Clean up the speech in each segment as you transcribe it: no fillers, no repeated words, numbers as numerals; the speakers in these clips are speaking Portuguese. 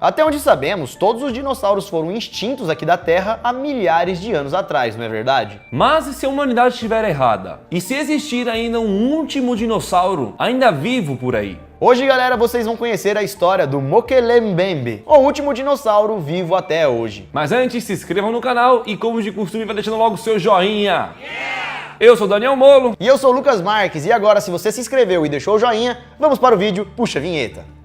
Até onde sabemos, todos os dinossauros foram extintos aqui da Terra há milhares de anos atrás, não é verdade? Mas e se a humanidade estiver errada? E se existir ainda um último dinossauro ainda vivo por aí? Hoje, galera, vocês vão conhecer a história do Mokele Mbembe, o último dinossauro vivo até hoje. Mas antes, se inscrevam no canal e, como de costume, vai deixando logo o seu joinha. Eu sou Daniel Molo. E eu sou o Lucas Marques, e agora, se você se inscreveu e deixou o joinha, vamos para o vídeo, puxa a vinheta.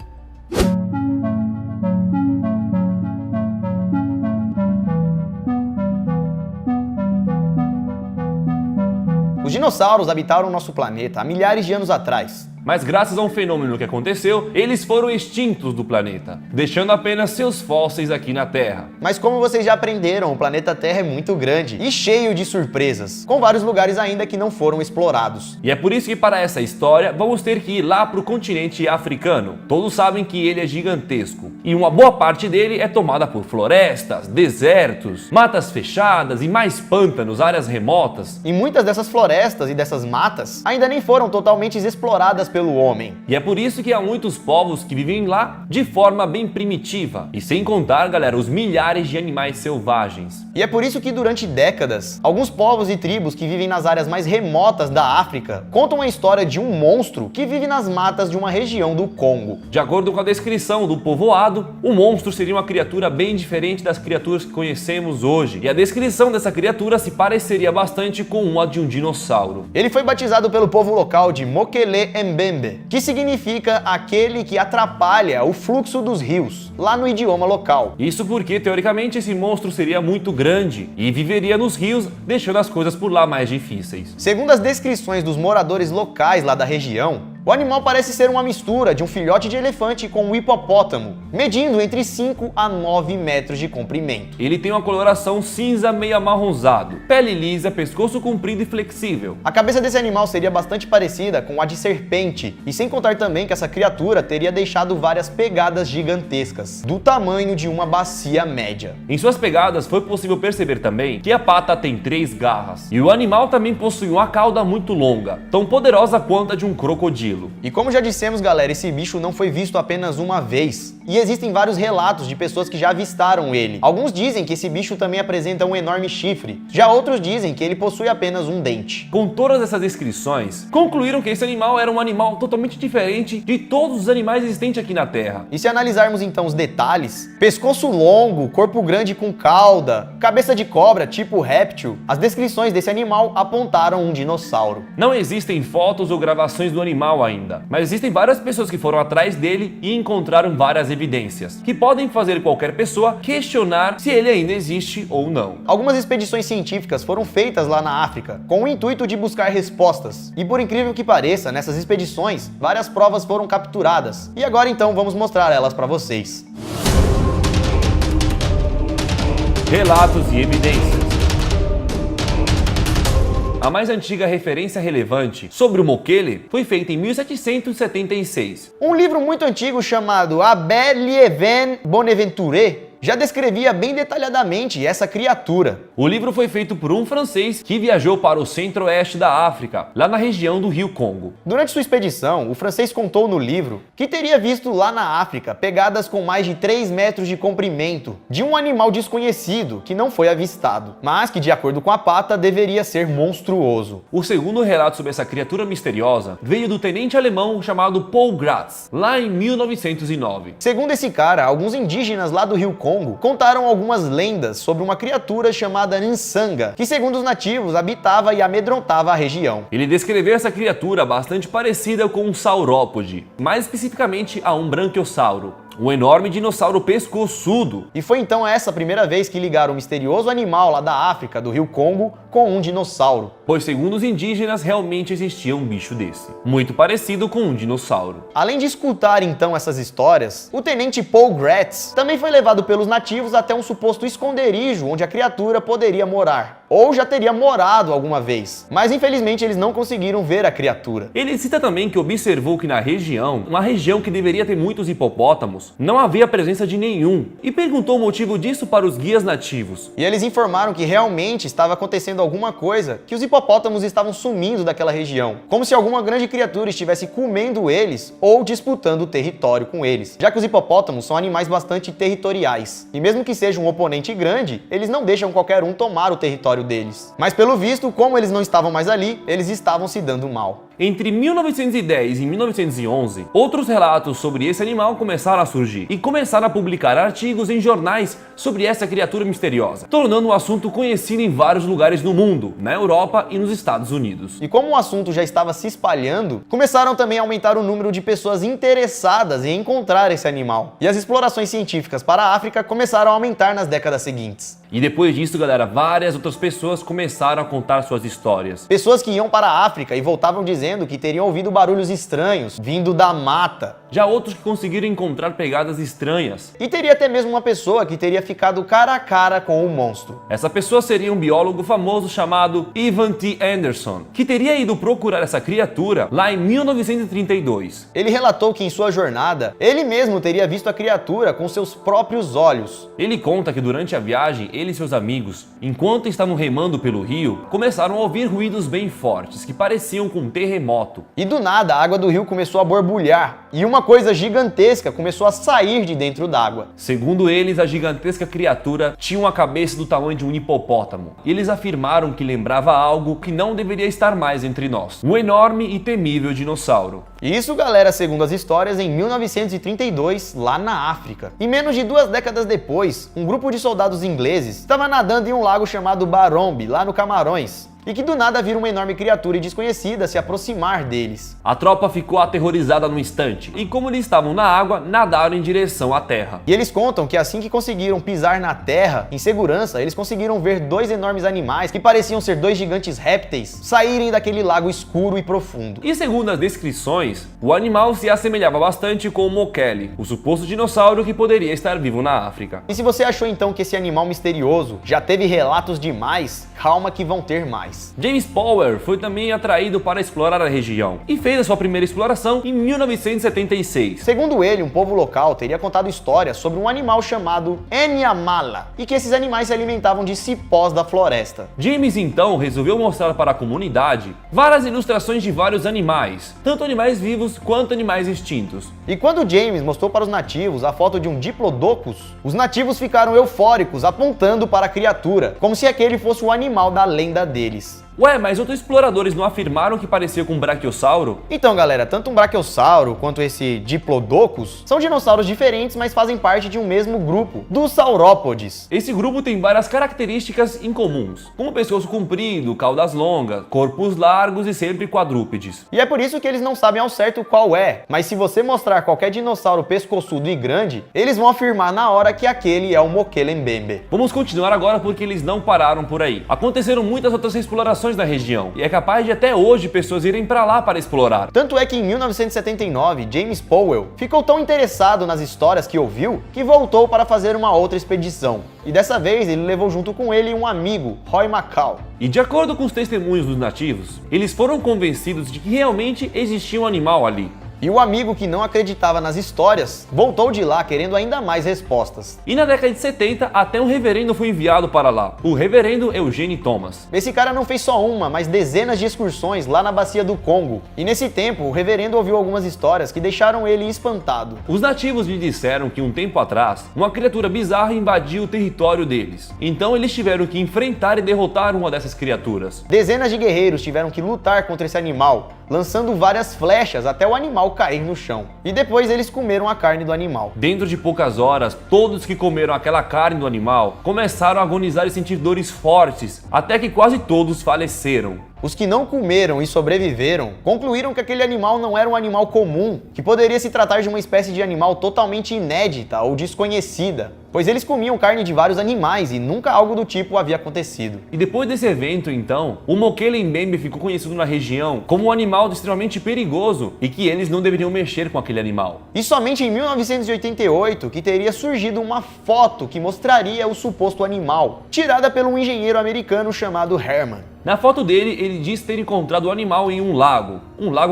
Os dinossauros habitaram nosso planeta há milhares de anos atrás. Mas graças a um fenômeno que aconteceu, eles foram extintos do planeta, deixando apenas seus fósseis aqui na Terra. Mas como vocês já aprenderam, o planeta Terra é muito grande e cheio de surpresas, com vários lugares ainda que não foram explorados. E é por isso que para essa história vamos ter que ir lá para o continente africano. Todos sabem que ele é gigantesco e uma boa parte dele é tomada por florestas, desertos, matas fechadas e mais pântanos, áreas remotas. E muitas dessas florestas e dessas matas ainda nem foram totalmente exploradas pelo homem. E é por isso que há muitos povos que vivem lá de forma bem primitiva. E sem contar, galera, os milhares de animais selvagens. E é por isso que durante décadas, alguns povos e tribos que vivem nas áreas mais remotas da África contam a história de um monstro que vive nas matas de uma região do Congo. De acordo com a descrição do povoado, o monstro seria uma criatura bem diferente das criaturas que conhecemos hoje. E a descrição dessa criatura se pareceria bastante com uma de um dinossauro. Ele foi batizado pelo povo local de Mokele Mbembe, que significa aquele que atrapalha o fluxo dos rios, lá no idioma local. Isso porque, teoricamente, esse monstro seria muito grande e viveria nos rios, deixando as coisas por lá mais difíceis. Segundo as descrições dos moradores locais lá da região, o animal parece ser uma mistura de um filhote de elefante com um hipopótamo, medindo entre 5 a 9 metros de comprimento. Ele tem uma coloração cinza meio amarronzado, pele lisa, pescoço comprido e flexível. A cabeça desse animal seria bastante parecida com a de serpente, e sem contar também que essa criatura teria deixado várias pegadas gigantescas, do tamanho de uma bacia média. Em suas pegadas foi possível perceber também que a pata tem 3 garras, e o animal também possui uma cauda muito longa, tão poderosa quanto a de um crocodilo. E como já dissemos, galera, esse bicho não foi visto apenas uma vez. E existem vários relatos de pessoas que já avistaram ele. Alguns dizem que esse bicho também apresenta um enorme chifre. Já outros dizem que ele possui apenas um dente. Com todas essas descrições, concluíram que esse animal era um animal totalmente diferente de todos os animais existentes aqui na Terra. E se analisarmos então os detalhes, pescoço longo, corpo grande com cauda, cabeça de cobra tipo réptil, as descrições desse animal apontaram um dinossauro. Não existem fotos ou gravações do animal ainda, mas existem várias pessoas que foram atrás dele e encontraram várias evidências, que podem fazer qualquer pessoa questionar se ele ainda existe ou não. Algumas expedições científicas foram feitas lá na África, com o intuito de buscar respostas. E por incrível que pareça, nessas expedições, várias provas foram capturadas. E agora então vamos mostrar elas para vocês. Relatos e evidências. A mais antiga referência relevante sobre o Mokele foi feita em 1776. Um livro muito antigo chamado Abel Lieven Bonaventure já descrevia bem detalhadamente essa criatura. O livro foi feito por um francês que viajou para o centro-oeste da África, lá na região do Rio Congo. Durante sua expedição, o francês contou no livro que teria visto lá na África pegadas com mais de 3 metros de comprimento de um animal desconhecido que não foi avistado, mas que, de acordo com a pata, deveria ser monstruoso. O segundo relato sobre essa criatura misteriosa veio do tenente alemão chamado Paul Gratz, lá em 1909. Segundo esse cara, alguns indígenas lá do Rio Congo contaram algumas lendas sobre uma criatura chamada Nsanga, que segundo os nativos habitava e amedrontava a região. Ele descreveu essa criatura bastante parecida com um saurópode, mais especificamente a um branquiosauro, um enorme dinossauro pescoçudo. E foi então essa a primeira vez que ligaram o misterioso animal lá da África, do Rio Congo, com um dinossauro. Pois segundo os indígenas, realmente existia um bicho desse, muito parecido com um dinossauro. Além de escutar então essas histórias, o tenente Paul Gratz também foi levado pelos nativos até um suposto esconderijo onde a criatura poderia morar, ou já teria morado alguma vez, mas infelizmente eles não conseguiram ver a criatura. Ele cita também que observou que na região, uma região que deveria ter muitos hipopótamos, não havia presença de nenhum, e perguntou o motivo disso para os guias nativos. E eles informaram que realmente estava acontecendo alguma coisa que os hipopótamos estavam sumindo daquela região, como se alguma grande criatura estivesse comendo eles ou disputando o território com eles, já que os hipopótamos são animais bastante territoriais, e mesmo que seja um oponente grande, eles não deixam qualquer um tomar o território deles. Mas pelo visto, como eles não estavam mais ali, eles estavam se dando mal. Entre 1910 e 1911, outros relatos sobre esse animal começaram a surgir e começaram a publicar artigos em jornais sobre essa criatura misteriosa, tornando o assunto conhecido em vários lugares no mundo, na Europa e nos Estados Unidos. E como o assunto já estava se espalhando, começaram também a aumentar o número de pessoas interessadas em encontrar esse animal. E as explorações científicas para a África começaram a aumentar nas décadas seguintes. E depois disso, galera, várias outras pessoas começaram a contar suas histórias. Pessoas que iam para a África e voltavam dizendo que teriam ouvido barulhos estranhos vindo da mata. Já outros que conseguiram encontrar pegadas estranhas. E teria até mesmo uma pessoa que teria ficado cara a cara com o monstro. Essa pessoa seria um biólogo famoso chamado Ivan T. Anderson, que teria ido procurar essa criatura lá em 1932. Ele relatou que em sua jornada, ele mesmo teria visto a criatura com seus próprios olhos. Ele conta que durante a viagem, ele e seus amigos, enquanto estavam remando pelo rio, começaram a ouvir ruídos bem fortes, que pareciam com um terremoto. E do nada, a água do rio começou a borbulhar, e uma coisa gigantesca começou a sair de dentro d'água. Segundo eles, a gigantesca criatura tinha uma cabeça do tamanho de um hipopótamo, e eles afirmaram que lembrava algo que não deveria estar mais entre nós, um enorme e temível dinossauro. Isso, galera, segundo as histórias, em 1932, lá na África. E menos de 2 décadas depois, um grupo de soldados ingleses estava nadando em um lago chamado Barombe, lá no Camarões, e que do nada viram uma enorme criatura desconhecida se aproximar deles. A tropa ficou aterrorizada no instante, e como eles estavam na água, nadaram em direção à terra. E eles contam que assim que conseguiram pisar na terra, em segurança, eles conseguiram ver 2 enormes animais que pareciam ser 2 gigantes répteis saírem daquele lago escuro e profundo. E segundo as descrições, o animal se assemelhava bastante com o Mokele, o suposto dinossauro que poderia estar vivo na África. E se você achou então que esse animal misterioso já teve relatos demais, calma que vão ter mais. James Powell foi também atraído para explorar a região e fez a sua primeira exploração em 1976. Segundo ele, um povo local teria contado histórias sobre um animal chamado Enyamala e que esses animais se alimentavam de cipós da floresta. James então resolveu mostrar para a comunidade várias ilustrações de vários animais, tanto animais vivos quanto animais extintos. E quando James mostrou para os nativos a foto de um Diplodocus, os nativos ficaram eufóricos apontando para a criatura, como se aquele fosse o animal da lenda deles. Ué, mas outros exploradores não afirmaram que parecia com um brachiosauro? Então, galera, tanto um brachiosauro quanto esse Diplodocus são dinossauros diferentes, mas fazem parte de um mesmo grupo, dos saurópodes. Esse grupo tem várias características incomuns, como pescoço comprido, caudas longas, corpos largos e sempre quadrúpedes. E é por isso que eles não sabem ao certo qual é, mas se você mostrar qualquer dinossauro pescoçudo e grande, eles vão afirmar na hora que aquele é o Mokele Mbembe. Vamos continuar agora porque eles não pararam por aí. Aconteceram muitas outras explorações na região, e é capaz de até hoje pessoas irem para lá para explorar. Tanto é que em 1979, James Powell ficou tão interessado nas histórias que ouviu, que voltou para fazer uma outra expedição. E dessa vez ele levou junto com ele um amigo, Roy McCall. E de acordo com os testemunhos dos nativos, eles foram convencidos de que realmente existia um animal ali. E o amigo que não acreditava nas histórias voltou de lá querendo ainda mais respostas. E na década de 70, até um reverendo foi enviado para lá, o reverendo Eugene Thomas. Esse cara não fez só uma, mas dezenas de excursões lá na bacia do Congo. E nesse tempo, o reverendo ouviu algumas histórias que deixaram ele espantado. Os nativos lhe disseram que um tempo atrás, uma criatura bizarra invadiu o território deles. Então eles tiveram que enfrentar e derrotar uma dessas criaturas. Dezenas de guerreiros tiveram que lutar contra esse animal, lançando várias flechas até o animal cair no chão. E depois eles comeram a carne do animal. Dentro de poucas horas, todos que comeram aquela carne do animal começaram a agonizar e sentir dores fortes, até que quase todos faleceram. Os que não comeram e sobreviveram concluíram que aquele animal não era um animal comum, que poderia se tratar de uma espécie de animal totalmente inédita ou desconhecida, pois eles comiam carne de vários animais e nunca algo do tipo havia acontecido. E depois desse evento, então, o Mokele Mbembe ficou conhecido na região como um animal extremamente perigoso e que eles não deveriam mexer com aquele animal. E somente em 1988 que teria surgido uma foto que mostraria o suposto animal, tirada por um engenheiro americano chamado Herman. Na foto dele, ele diz ter encontrado o animal em um lago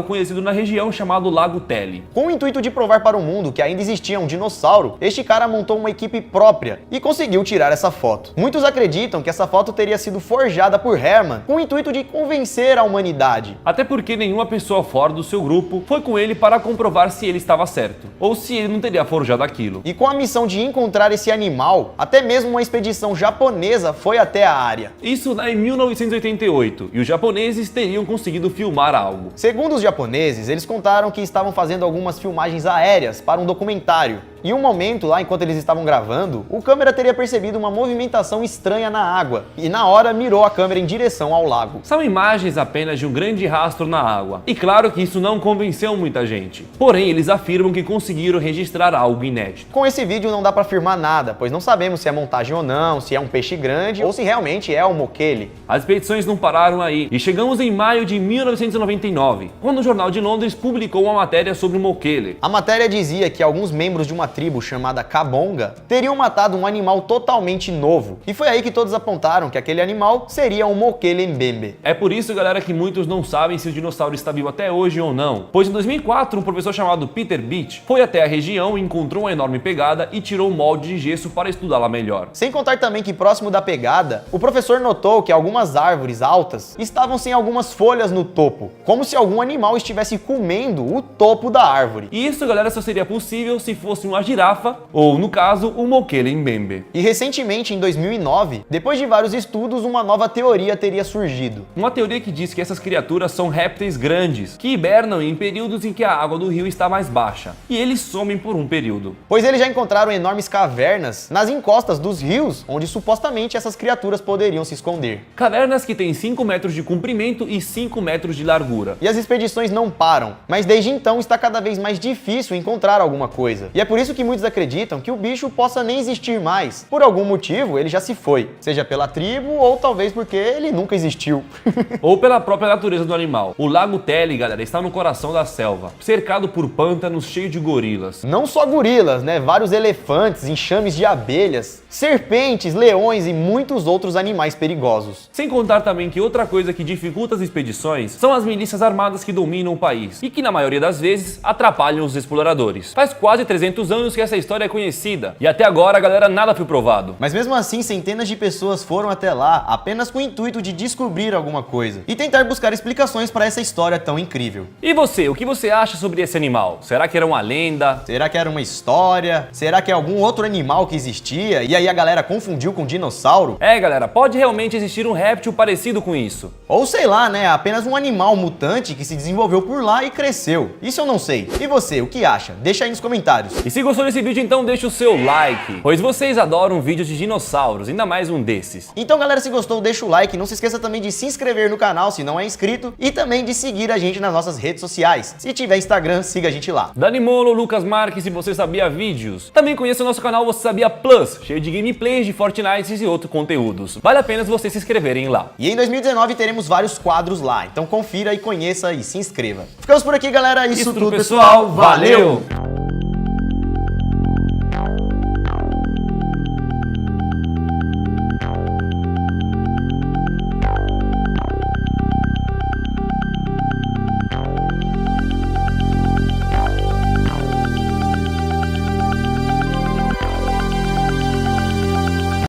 conhecido na região chamado Lago Tele. Com o intuito de provar para o mundo que ainda existia um dinossauro, este cara montou uma equipe própria e conseguiu tirar essa foto. Muitos acreditam que essa foto teria sido forjada por Herman com o intuito de convencer a humanidade. Até porque nenhuma pessoa fora do seu grupo foi com ele para comprovar se ele estava certo, ou se ele não teria forjado aquilo. E com a missão de encontrar esse animal, até mesmo uma expedição japonesa foi até a área. Isso lá em 1988, e os japoneses teriam conseguido filmar algo. Segundo os japoneses, eles contaram que estavam fazendo algumas filmagens aéreas para um documentário. Em um momento, lá enquanto eles estavam gravando, o câmera teria percebido uma movimentação estranha na água e na hora mirou a câmera em direção ao lago. São imagens apenas de um grande rastro na água. E claro que isso não convenceu muita gente. Porém, eles afirmam que conseguiram registrar algo inédito. Com esse vídeo não dá pra afirmar nada, pois não sabemos se é montagem ou não, se é um peixe grande ou se realmente é o moquele. As expedições não pararam aí e chegamos em maio de 1999, quando o Jornal de Londres publicou uma matéria sobre o moquele. A matéria dizia que alguns membros de uma tribo chamada Kabonga teriam matado um animal totalmente novo. E foi aí que todos apontaram que aquele animal seria um moquele mbembe. É por isso, galera, que muitos não sabem se o dinossauro está vivo até hoje ou não. Pois em 2004, um professor chamado Peter Beach foi até a região, encontrou uma enorme pegada e tirou um molde de gesso para estudá-la melhor. Sem contar também que próximo da pegada, o professor notou que algumas árvores altas estavam sem algumas folhas no topo, como se algum animal estivesse comendo o topo da árvore. E isso, galera, só seria possível se fosse uma girafa, ou no caso, o moquele mbembe. E recentemente, em 2009, depois de vários estudos, uma nova teoria teria surgido. Uma teoria que diz que essas criaturas são répteis grandes, que hibernam em períodos em que a água do rio está mais baixa, e eles somem por um período. Pois eles já encontraram enormes cavernas nas encostas dos rios, onde supostamente essas criaturas poderiam se esconder. Cavernas que têm 5 metros de comprimento e 5 metros de largura. E as expedições não param, mas desde então está cada vez mais difícil encontrar alguma coisa. E é por isso que muitos acreditam que o bicho possa nem existir mais. Por algum motivo, ele já se foi, seja pela tribo ou talvez porque ele nunca existiu. Ou pela própria natureza do animal. O Lago Tele, galera, está no coração da selva, cercado por pântanos cheio de gorilas. Não só gorilas, né? Vários elefantes, enxames de abelhas, serpentes, leões e muitos outros animais perigosos. Sem contar também que outra coisa que dificulta as expedições são as milícias armadas que dominam o país e que na maioria das vezes atrapalham os exploradores. Faz quase 300 anos que essa história é conhecida e até agora, galera, nada foi provado. Mas mesmo assim, centenas de pessoas foram até lá apenas com o intuito de descobrir alguma coisa e tentar buscar explicações para essa história tão incrível. E você, o que você acha sobre esse animal? Será que era uma lenda? Será que era uma história? Será que é algum outro animal que existia e aí a galera confundiu com dinossauro? É, galera, pode realmente existir um réptil parecido com isso. Ou sei lá, né? Apenas um animal mutante que se desenvolveu por lá e cresceu. Isso eu não sei. E você, o que acha? Deixa aí nos comentários. E se gostou desse vídeo, então deixa o seu like, pois vocês adoram vídeos de dinossauros, ainda mais um desses. Então, galera, se gostou, deixa o like. Não se esqueça também de se inscrever no canal se não é inscrito e também de seguir a gente nas nossas redes sociais. Se tiver Instagram, siga a gente lá. Dani Molo, Lucas Marques, se você sabia vídeos. Também conheça o nosso canal Você Sabia Plus, cheio de gameplays de Fortnite e outros conteúdos. Vale a pena vocês se inscreverem lá. E em 2019 teremos vários quadros lá, então confira e conheça e se inscreva. Ficamos por aqui, galera. Isso tudo, pessoal. Valeu!